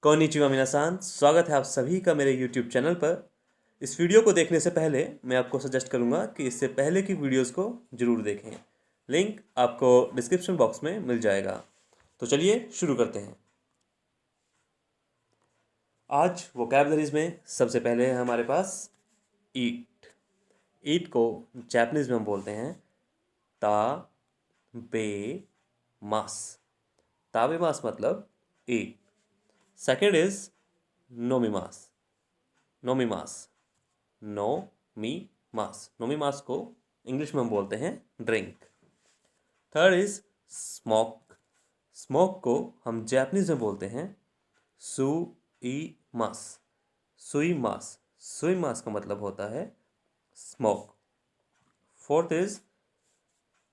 Konnichiwa मिनासान, स्वागत है आप सभी का मेरे YouTube चैनल पर। इस वीडियो को देखने से पहले मैं आपको सजेस्ट करूंगा कि इससे पहले की वीडियोस को जरूर देखें। लिंक आपको डिस्क्रिप्शन बॉक्स में मिल जाएगा। तो चलिए शुरू करते हैं। आज वोकैबलरीज में सबसे पहले है हमारे पास ईट। ईट को जापानीज में हम बोलते हैं ता बे मास। ताबे मास मतलब ईट। सेकेंड इज नोमिमास। नोमिमास नो मी मास। नोमिमास को इंग्लिश में हम बोलते हैं drink. Third is smoke. Smoke को हम जापानीज में बोलते हैं सु ई मास। सुई मास। सुई मास का मतलब होता है स्मोक। Fourth is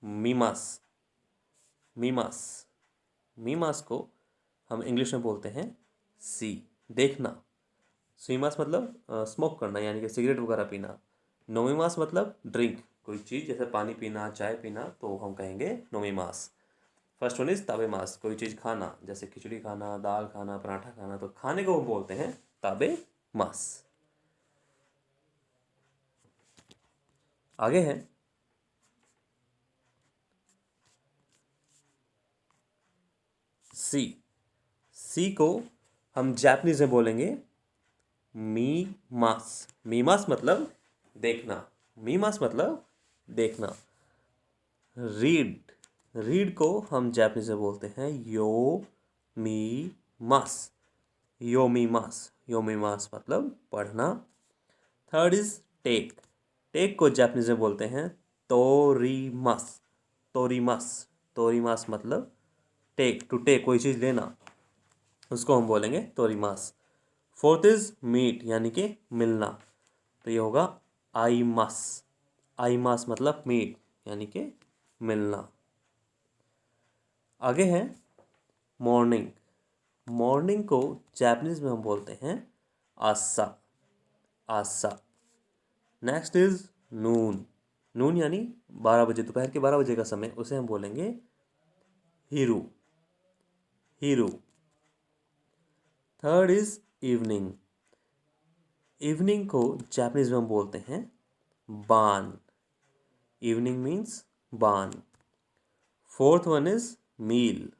मीमास। मीमास। मीमास को हम इंग्लिश में बोलते हैं सी, देखना। सुईमास मतलब स्मोक करना, यानी कि सिगरेट वगैरह पीना। नोमीमास मतलब ड्रिंक, कोई चीज़ जैसे पानी पीना, चाय पीना, तो हम कहेंगे नोमीमास। फर्स्ट वन इज ताबे मास, कोई चीज़ खाना, जैसे खिचड़ी खाना, दाल खाना, पराठा खाना, तो खाने को हम बोलते हैं ताबे मास। आगे है सी। सी को हम जापानीज में बोलेंगे मी मास। मी मास मतलब देखना। मी मास मतलब देखना। रीड। रीड को हम जापानीज में बोलते हैं यो मी मास। यो मी मास। यो मी मास मतलब पढ़ना। थर्ड इज टेक। टेक को जापानीज में बोलते हैं तोरीमास। तोरीमास। तोरीमास मतलब टेक, टू टेक, कोई चीज़ लेना, उसको हम बोलेंगे तोरीमास। फोर्थ इज मीट, यानी कि मिलना, तो ये होगा आई मास। आई मास मतलब मीट, यानी कि मिलना। आगे है मॉर्निंग। मॉर्निंग को जापानीज में हम बोलते हैं आसा। आसा। नेक्स्ट इज नून। नून यानी 12 बजे, दोपहर के 12 बजे का समय, उसे हम बोलेंगे हिरू। हिरू। Third is evening. इवनिंग को जापानीज में हम बोलते हैं बान। इवनिंग मीन्स बान। Fourth one is meal.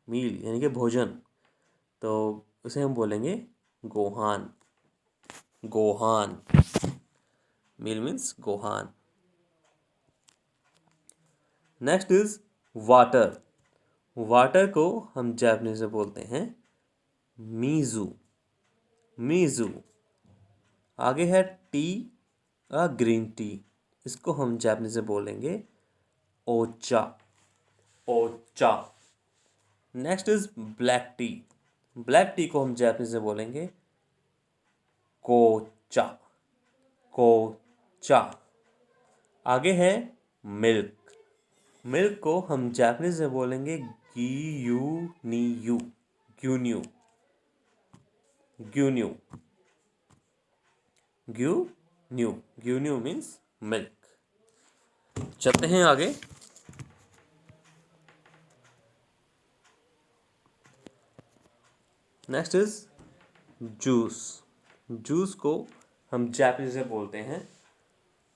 Meal यानी कि भोजन, तो उसे हम बोलेंगे गोहान। गोहान। मील मीन्स गोहान। Next is water. वाटर को हम जापानीज में बोलते हैं मीजू। मीजू। आगे है टी, ग्रीन टी। इसको हम जापानीज में बोलेंगे Ocha. Ocha. Next is black T. Black T को हम जापानीज में बोलेंगे कोचा। कोचा। आगे है मिल्क। मिल्क को हम जापानीज में बोलेंगे ग्यून्यू। ग्यून्यू। ग्यून्यू। ग्यून्यू। ग्यून्यू मीन्स मिल्क। चलते हैं आगे। Next is juice. जूस को हम जापानीज में बोलते हैं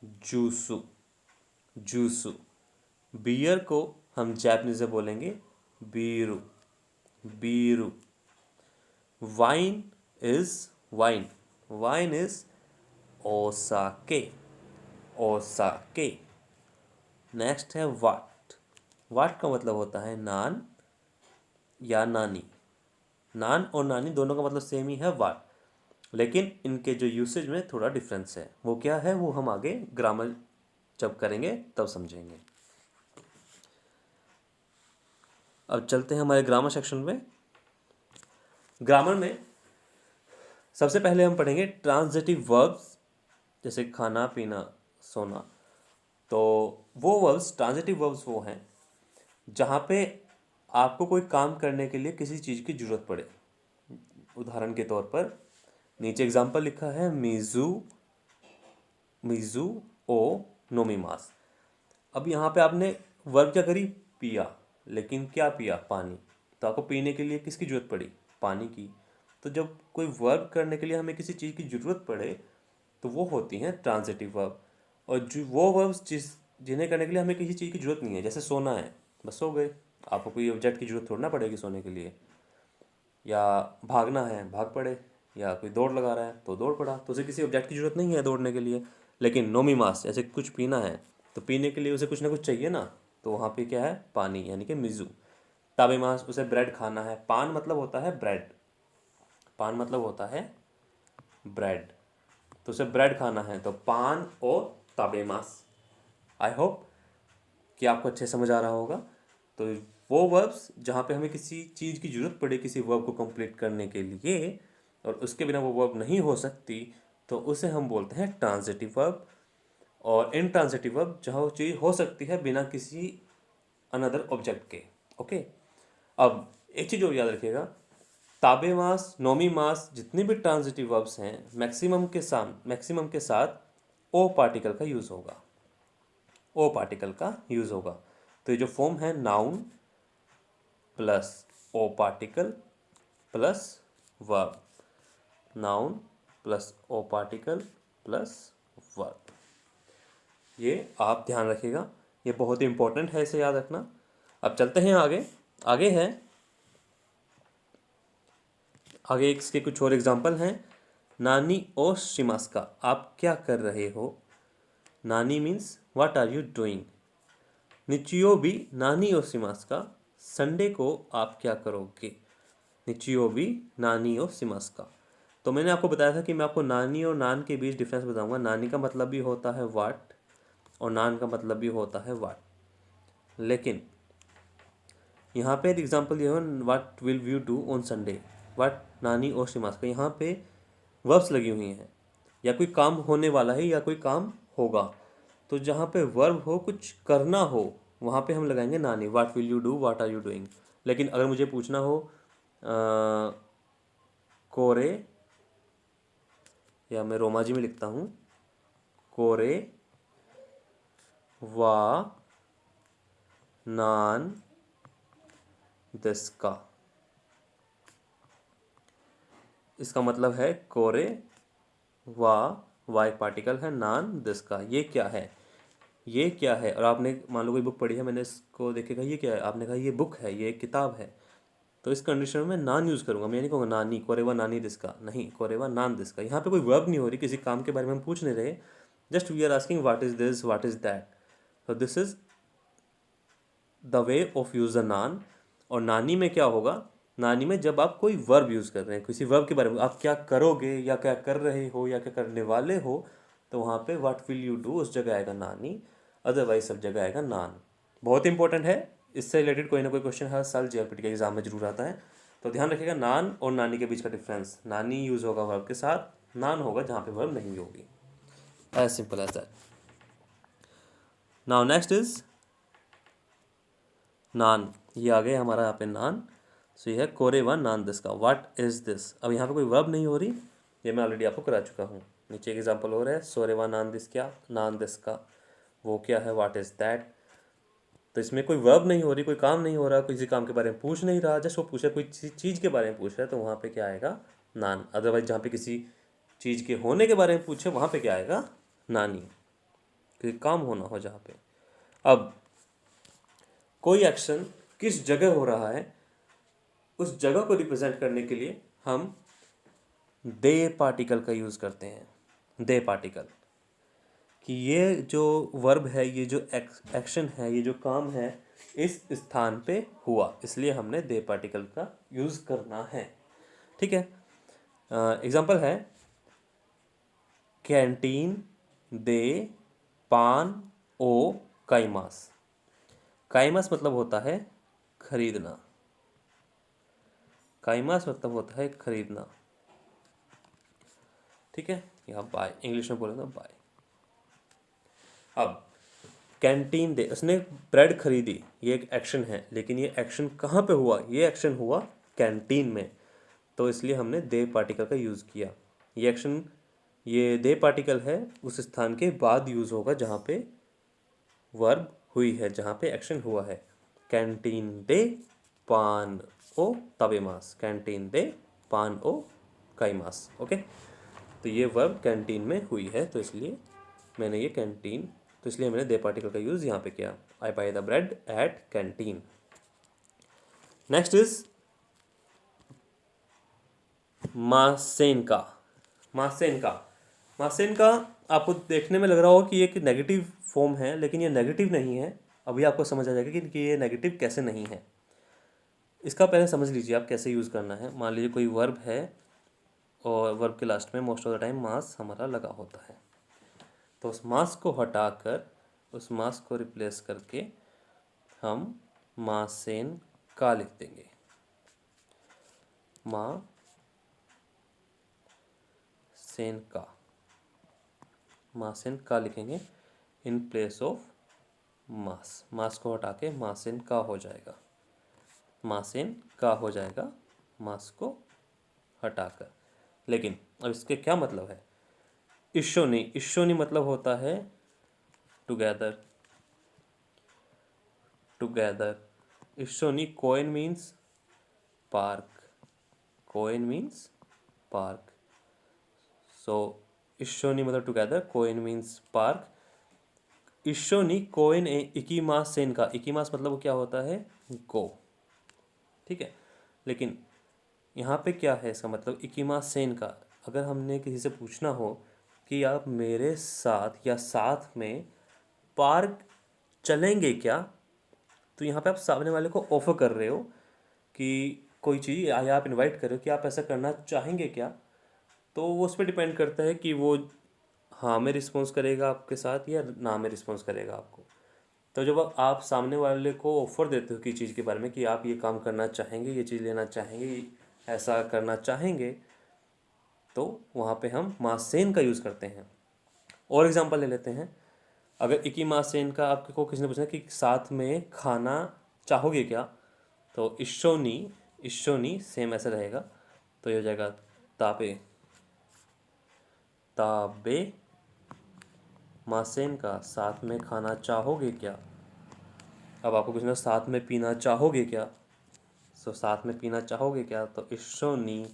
जूसु। जूसु। बियर को हम जापानीज में बोलेंगे बीरू। बीरू। Wine is wine. Wine is ओसाके। ओसाके। नेक्स्ट है वाट। वाट का मतलब होता है नान या नानी। नान और नानी दोनों का मतलब सेम ही है, वाट, लेकिन इनके जो यूसेज में थोड़ा डिफरेंस है। वो क्या है वो हम आगे ग्रामर जब करेंगे तब समझेंगे। अब चलते हैं हमारे ग्रामर सेक्शन में। ग्रामर में सबसे पहले हम पढ़ेंगे ट्रांजिटिव वर्ब्स, जैसे खाना, पीना, सोना। तो वो वर्ब्स, ट्रांजिटिव वर्ब्स वो हैं जहाँ पे आपको कोई काम करने के लिए किसी चीज़ की ज़रूरत पड़े। उदाहरण के तौर पर नीचे एग्जाम्पल लिखा है मिजू, मिजू ओ नोमीमास। अब यहाँ पे आपने वर्ब क्या करी, पिया, लेकिन क्या पिया, पानी। तो आपको पीने के लिए किसकी जरूरत पड़ी, पानी की। तो जब कोई वर्ब करने के लिए हमें किसी चीज़ की ज़रूरत पड़े तो वो होती हैं ट्रांजिटिव वर्ब। और जो वो वर्ब्स जिन्हें करने के लिए हमें किसी चीज़ की ज़रूरत नहीं है, जैसे सोना है, बस सो गए, आपको कोई ऑब्जेक्ट की ज़रूरत थोड़ी ना पड़ेगी सोने के लिए। या भागना है, भाग पड़े, या कोई दौड़ लगा रहा है तो दौड़ पड़ा, तो उसे किसी ऑब्जेक्ट की ज़रूरत नहीं है दौड़ने के लिए। लेकिन नोमीमास, जैसे कुछ पीना है तो पीने के लिए उसे कुछ ना कुछ चाहिए ना, तो वहाँ पे क्या है, पानी, यानी कि मिज़ू। ताबेमास, उसे ब्रेड खाना है, पान मतलब होता है ब्रेड, पान मतलब होता है ब्रेड, तो उसे ब्रेड खाना है, तो पान और ताबेमास। आई होप कि आपको अच्छे समझ आ रहा होगा। तो वो वर्ब्स जहाँ पे हमें किसी चीज़ की ज़रूरत पड़े किसी वर्ब को कंप्लीट करने के लिए और उसके बिना वो वर्ब नहीं हो सकती, तो उसे हम बोलते हैं ट्रांजिटिव वर्ब। और इनट्रांजिटिव वर्ब जहाँ वो चीज़ हो सकती है बिना किसी अनदर ऑब्जेक्ट के। ओके, अब एक चीज़ और याद रखिएगा, ताबे मास, नोमी मास, जितने भी ट्रांजिटिव वर्ब्स हैं मैक्सिमम के साथ ओ पार्टिकल का यूज़ होगा, ओ पार्टिकल का यूज़ होगा। तो ये जो फॉर्म है नाउन प्लस ओ particle plus verb, noun plus ओ पार्टिकल प्लस वर्ब, ये आप ध्यान रखिएगा, ये बहुत ही इंपॉर्टेंट है, इसे याद रखना। अब चलते हैं आगे। आगे है, आगे इसके कुछ और एग्जाम्पल हैं। नानी ओ शिमास का, आप क्या कर रहे हो। नानी means what are you doing. निचियो भी नानी ओ शिमास का, संडे को आप क्या करोगे। निचियो भी नानी ओ शिमास का। तो मैंने आपको बताया था कि मैं आपको नानी और नान के बीच डिफरेंस बताऊंगा। नानी का मतलब भी होता है वाट और नान का मतलब भी होता है वाट। लेकिन यहाँ पे एक एग्जांपल ये है, what will you do on Sunday, what नानी और शिमास का, यहाँ पे वर्ब्स लगी हुई हैं, या कोई काम होने वाला है या कोई काम होगा। तो जहाँ पे वर्ब हो, कुछ करना हो, वहाँ पे हम लगाएंगे नानी, what will you do, what are you doing. लेकिन अगर मुझे पूछना हो कोरे, या मैं रोमाजी में लिखता हूँ, कोरे वा नान देस्का, इसका मतलब है कोरे वा, वाई पार्टिकल है, नान दिसका, ये क्या है, ये क्या है। और आपने मान लो कोई बुक पढ़ी है, मैंने इसको देखेगा ये क्या है, आपने कहा ये बुक है, ये किताब है, तो इस कंडीशन में मैं नान यूज़ करूँगा, मैं नहीं कहूँगा नानी, कोरेवा नानी दिसका, नहीं, कोरेवा नान दिसका। यहाँ पे कोई वर्ब नहीं हो रही, किसी काम के बारे में हम पूछ नहीं रहे, just we are asking what is this, what is that. तो this is the way of use the नान। और नानी में क्या होगा, नानी में जब आप कोई वर्ब यूज़ कर रहे हैं, किसी वर्ब के बारे में, आप क्या करोगे या क्या कर रहे हो या क्या करने वाले हो, तो वहाँ पे व्हाट विल यू डू उस जगह आएगा नानी, अदरवाइज सब जगह आएगा नान। बहुत इंपॉर्टेंट है, इससे रिलेटेड कोई ना कोई क्वेश्चन हर साल जीआरपीटी के एग्जाम में जरूर आता है। तो ध्यान रखिएगा नान और नानी के बीच का डिफरेंस, नानी यूज़ होगा वर्ब के साथ, नान होगा जहाँ पे वर्ब नहीं होगी। As simple as that. Now next is नान, ये आ गया हमारा यहाँ पे नान। सो ये है कोरेवा नान दिस का, व्हाट इज दिस। अब यहाँ पे कोई वर्ब नहीं हो रही, ये मैं ऑलरेडी आपको करा चुका हूँ। नीचे एक एग्जाम्पल हो रहा है, सोरेवा नान दिस, क्या नान दिस का, वो क्या है, व्हाट इज दैट। तो इसमें कोई वर्ब नहीं हो रही, कोई काम नहीं हो रहा, किसी काम के बारे में पूछ नहीं रहा, जस्ट वो पूछे कोई चीज़ के बारे में पूछ रहा है, तो वहाँ पे क्या आएगा, नान। अदरवाइज जहाँ पे किसी चीज़ के होने के बारे में पूछे, वहाँ पे क्या आएगा, नानी, कोई काम होना हो जहाँ पे। अब कोई एक्शन किस जगह हो रहा है, उस जगह को रिप्रेजेंट करने के लिए हम दे पार्टिकल का यूज़ करते हैं। दे पार्टिकल, कि ये जो वर्ब है, ये जो एक्शन है, ये जो काम है, इस स्थान पे हुआ, इसलिए हमने दे पार्टिकल का यूज़ करना है। ठीक है, एग्जाम्पल है, कैंटीन दे पान ओ काइमास। काइमास मतलब होता है खरीदना, काइमास मतलब होता है खरीदना। ठीक है, यहाँ बाय, इंग्लिश में बोले तो बाय। अब कैंटीन दे, उसने ब्रेड खरीदी, ये एक एक्शन है, लेकिन ये एक्शन कहाँ पे हुआ, ये एक्शन हुआ कैंटीन में, तो इसलिए हमने दे पार्टिकल का यूज़ किया। ये एक्शन, ये दे पार्टिकल है, उस स्थान के बाद यूज़ होगा जहाँ पे वर्ब हुई है, जहाँ पे एक्शन हुआ है। कैंटीन दे पान ओ तबेमास, कैंटीन दे पान ओ काइमास। ओके, तो ये वर्ब कैंटीन में हुई है, तो इसलिए मैंने ये कैंटीन, तो इसलिए मैंने दे पार्टिकल का यूज़ यहाँ पे किया। I buy the bread at canteen. Next is मासेनका। मासेनका, मासेनका आपको देखने में लग रहा होगा कि ये एक नेगेटिव फॉर्म है, लेकिन ये नेगेटिव नहीं है। अभी आपको समझ आ जाएगा कि ये नेगेटिव कैसे नहीं है। इसका पहले समझ लीजिए आप कैसे यूज़ करना है। मान लीजिए कोई वर्ब है और वर्ब के लास्ट में most of the time mass हमारा लगा होता है, तो उस मास को हटाकर उस मास को रिप्लेस करके हम मासेन का लिख देंगे। माँ सेन का, मासेन का लिखेंगे इन प्लेस ऑफ मास। मास को हटा के मासेन का हो जाएगा, मासेन का हो जाएगा मास को हटाकर। लेकिन अब इसके क्या मतलब है? इशोनी, इशोनी मतलब होता है टुगेदर, टुगेदर। इशोनी कोइन मीन्स पार्क, कोइन मीन्स पार्क। सो इशोनी मतलब टुगेदर, कोइन मीन्स पार्क। इशोनी कोइन इकीमास सेन का, इकीमास मतलब क्या होता है? गो, ठीक है। लेकिन यहाँ पे क्या है इसका मतलब? इकीमास सेन का, अगर हमने किसी से पूछना हो कि आप मेरे साथ या साथ में पार्क चलेंगे क्या, तो यहाँ पे आप सामने वाले को ऑफर कर रहे हो कि कोई चीज़, या आप इनवाइट कर रहे हो कि आप ऐसा करना चाहेंगे क्या। तो वो उस पर डिपेंड करता है कि वो हाँ में रिस्पॉन्स करेगा आपके साथ या ना में रिस्पॉन्स करेगा आपको। तो जब आप सामने वाले को ऑफर देते हो कि चीज़ के बारे में कि आप ये काम करना चाहेंगे, ये चीज़ लेना चाहेंगे, ऐसा करना चाहेंगे, तो वहाँ पे हम मासेन का यूज़ करते हैं। और एग्जांपल ले लेते हैं। अगर इकी मासेन का आपको किसी ने पूछा कि साथ में खाना चाहोगे क्या, तो इशोनी, इशोनी सेम ऐसा रहेगा, तो ये हो जाएगा ताबे, ताबे मासेन का साथ में खाना चाहोगे क्या। अब आपको पूछना साथ में पीना चाहोगे क्या, तो साथ में पीना चाहोगे क्या, तो इशोनी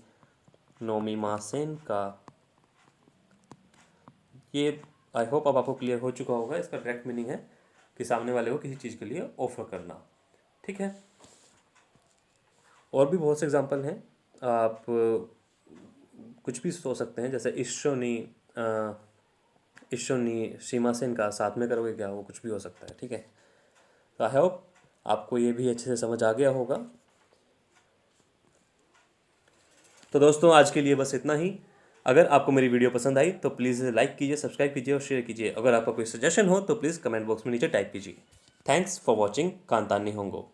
नोमी मासेन का। ये आई होप अब आपको क्लियर हो चुका होगा। इसका डायरेक्ट मीनिंग है कि सामने वाले को किसी चीज़ के लिए ऑफर करना, ठीक है। और भी बहुत से एग्जांपल हैं, आप कुछ भी सोच सकते हैं, जैसे इशोनी, इशोनी सीमासेन का साथ में करोगे क्या, वो कुछ भी हो सकता है, ठीक है। तो आई होप आपको ये भी अच्छे से समझ आ गया होगा। तो दोस्तों आज के लिए बस इतना ही। अगर आपको मेरी वीडियो पसंद आई तो प्लीज़ लाइक कीजिए, सब्सक्राइब कीजिए और शेयर कीजिए। अगर आपका कोई सजेशन हो तो प्लीज़ कमेंट बॉक्स में नीचे टाइप कीजिए। थैंक्स फॉर वॉचिंग कांतानी होंगो।